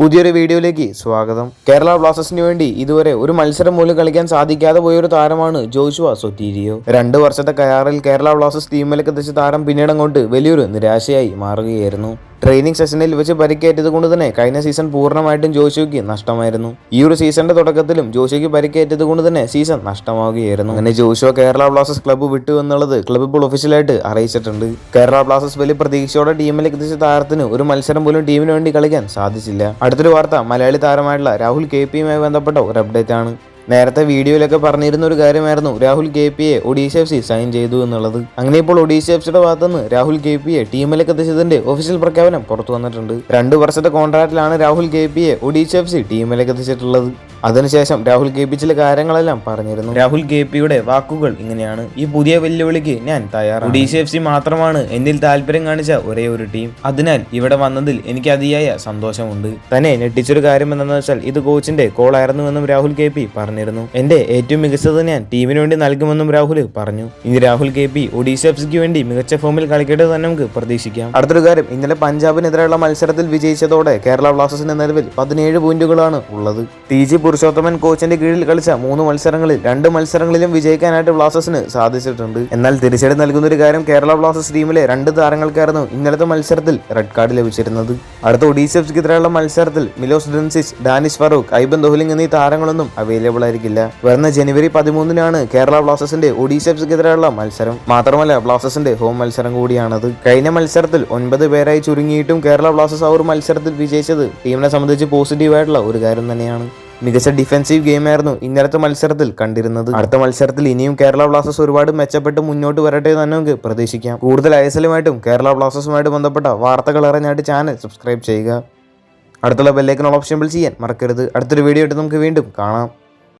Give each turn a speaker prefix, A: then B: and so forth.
A: പുതിയൊരു വീഡിയോയിലേക്ക് സ്വാഗതം. കേരള ബ്ലാസ്റ്റേഴ്സിന് വേണ്ടി ഇതുവരെ ഒരു മത്സരം പോലും കളിക്കാൻ സാധിക്കാതെ പോയൊരു താരമാണ് ജോഷുവ സൊട്ടീരിയോ. 2 വർഷത്തെ കരാറിൽ കേരള ബ്ലാസ്റ്റേഴ്സ് ടീമിലേക്ക് എത്തിച്ച താരം പിന്നീട് അങ്ങോട്ട് വലിയൊരു നിരാശയായി മാറുകയായിരുന്നു. ട്രെയിനിങ് സെഷനിൽ വെച്ച് പരിക്കേറ്റത് കൊണ്ട് തന്നെ കഴിഞ്ഞ സീസൺ പൂർണ്ണമായിട്ടും ജോഷുവയ്ക്ക് നഷ്ടമായിരുന്നു. ഈ ഒരു സീസണിന്റെ തുടക്കത്തിലും ജോഷുവയ്ക്ക് പരിക്കേറ്റത് കൊണ്ട് തന്നെ സീസൺ നഷ്ടമാവുകയായിരുന്നു. അങ്ങനെ ജോഷുവ കേരള ബ്ലാസ്റ്റേഴ്സ് ക്ലബ്ബ് വിട്ടു എന്നുള്ളത് ക്ലബ്ബ് ഇപ്പോൾ ഒഫീഷ്യലായിട്ട് അറിയിച്ചിട്ടുണ്ട്. കേരള ബ്ലാസ്റ്റേഴ്സ് വലിയ പ്രതീക്ഷയോടെ ടീമിലേക്ക് എത്തിച്ച താരത്തിന് ഒരു മത്സരം പോലും ടീമിന് വേണ്ടി കളിക്കാൻ സാധിച്ചില്ല. അടുത്തൊരു വാർത്ത മലയാളി താരമായിട്ടുള്ള രാഹുൽ KPയുമായി ബന്ധപ്പെട്ട ഒരു അപ്ഡേറ്റ് ആണ്. നേരത്തെ വീഡിയോയിലൊക്കെ പറഞ്ഞിരുന്ന ഒരു കാര്യമായിരുന്നു രാഹുൽ KPയെ ഒഡീഷ FC സൈൻ ചെയ്തു എന്നുള്ളത്. അങ്ങനെ ഇപ്പോൾ ഒഡീഷ FCയുടെ ഭാഗത്തുനിന്ന് രാഹുൽ KPയെ ടീമിലേക്ക് എത്തിച്ചതിന്റെ ഒഫീഷ്യൽ പ്രഖ്യാപനം പുറത്തു വന്നിട്ടുണ്ട്. 2 വർഷത്തെ കോൺട്രാക്റ്റിലാണ് രാഹുൽ KPയെ ഒഡീഷ FC ടീമിലേക്ക് എത്തിച്ചിട്ടുള്ളത്. അതിനുശേഷം രാഹുൽ KP ചില കാര്യങ്ങളെല്ലാം പറഞ്ഞിരുന്നു. രാഹുൽ KPയുടെ വാക്കുകൾ ഇങ്ങനെയാണ്: ഈ പുതിയ വെല്ലുവിളിക്ക് ഞാൻ തയ്യാറാണ്. ഒഡീഷ FC മാത്രമാണ് എന്നിൽ താല്പര്യം കാണിച്ച ഒരേ ഒരു ടീം. അതിനാൽ ഇവിടെ വന്നതിൽ എനിക്ക് അതിയായ സന്തോഷമുണ്ട്. തന്നെ ഞെട്ടിച്ചൊരു കാര്യം എന്താണെന്ന് വെച്ചാൽ ഇത് കോച്ചിന്റെ കോൾ ആയിരുന്നുവെന്നും രാഹുൽ KP പറഞ്ഞിരുന്നു. എന്റെ ഏറ്റവും മികച്ചത് ഞാൻ ടീമിന് വേണ്ടി നൽകുമെന്നും രാഹുൽ പറഞ്ഞു. ഇനി രാഹുൽ KP ഒഡീഷ FCക്ക് വേണ്ടി മികച്ച ഫോമിൽ കളിക്കേണ്ടത് തന്നെ നമുക്ക് പ്രതീക്ഷിക്കാം. അടുത്തൊരു കാര്യം, ഇന്നലെ പഞ്ചാബിനെതിരെയുള്ള മത്സരത്തിൽ വിജയിച്ചതോടെ കേരള ബ്ലാസ്റ്റേഴ്സിന്റെ നിലവിൽ 17 പോയിന്റുകളാണ് ഉള്ളത്. TG പുരുഷോത്തമൻ കോച്ചിന്റെ കീഴിൽ കളിച്ച 3 മത്സരങ്ങളിൽ 2 മത്സരങ്ങളിലും വിജയിക്കാനായിട്ട് ബ്ലാസ്റ്റേഴ്സിന് സാധിച്ചിട്ടുണ്ട്. എന്നാൽ തിരിച്ചടി നൽകുന്ന ഒരു കാര്യം, കേരള ബ്ലാസ്റ്റേഴ്സ് ടീമിലെ 2 താരങ്ങൾക്കായിരുന്നു ഇന്നലത്തെ മത്സരത്തിൽ റെഡ് കാർഡ് ലഭിച്ചിരുന്നത്. അടുത്ത ഒഡീഷ FCക്കെതിരെയുള്ള മത്സരത്തിൽ മിലോസ് ഡ്രിൻസിച്ച്, ഡാനിഷ് ഫറൂഖ്, ഐബൻ ദോഹ്ലിംഗ് എന്നീ താരങ്ങളൊന്നും അവൈലബിൾ ആയിരിക്കില്ല. വരുന്ന ജനുവരി 13-നാണ് കേരള ബ്ലാസ്റ്റേഴ്സിന്റെ ഒഡീഷ FCക്കെതിരെയുള്ള മത്സരം. മാത്രമല്ല ബ്ലാസ്റ്റേഴ്സിന്റെ ഹോം മത്സരം കൂടിയാണത്. കഴിഞ്ഞ മത്സരത്തിൽ 9 പേരായി ചുരുങ്ങിയിട്ടും കേരള ബ്ലാസ്റ്റേഴ്സ് ആ ഒരു മത്സരത്തിൽ വിജയിച്ചത് ടീമിനെ സംബന്ധിച്ച് പോസിറ്റീവായിട്ടുള്ള ഒരു കാര്യം തന്നെയാണ്. മികച്ച ഡിഫൻസീവ് ഗെയിമായിരുന്നു ഇന്നലത്തെ മത്സരത്തിൽ കണ്ടിരുന്നത്. അടുത്ത മത്സരത്തിൽ ഇനിയും കേരള ബ്ലാസ്റ്റേഴ്സ് ഒരുപാട് മെച്ചപ്പെട്ട് മുന്നോട്ട് വരട്ടെ എന്ന് നമുക്ക് പ്രതീക്ഷിക്കാം. കൂടുതൽ ISLുമായിട്ടും കേരള ബ്ലാസ്റ്റേഴ്സുമായിട്ട് ബന്ധപ്പെട്ട വാർത്തകൾ അറിഞ്ഞായിട്ട് ചാനൽ സബ്സ്ക്രൈബ് ചെയ്യുക. അടുത്തുള്ള ബെല്ലൈക്കൺ ഓപ്ഷൻ ചെയ്യാൻ മറക്കരുത്. അടുത്തൊരു വീഡിയോ ആയിട്ട് നമുക്ക് വീണ്ടും കാണാം.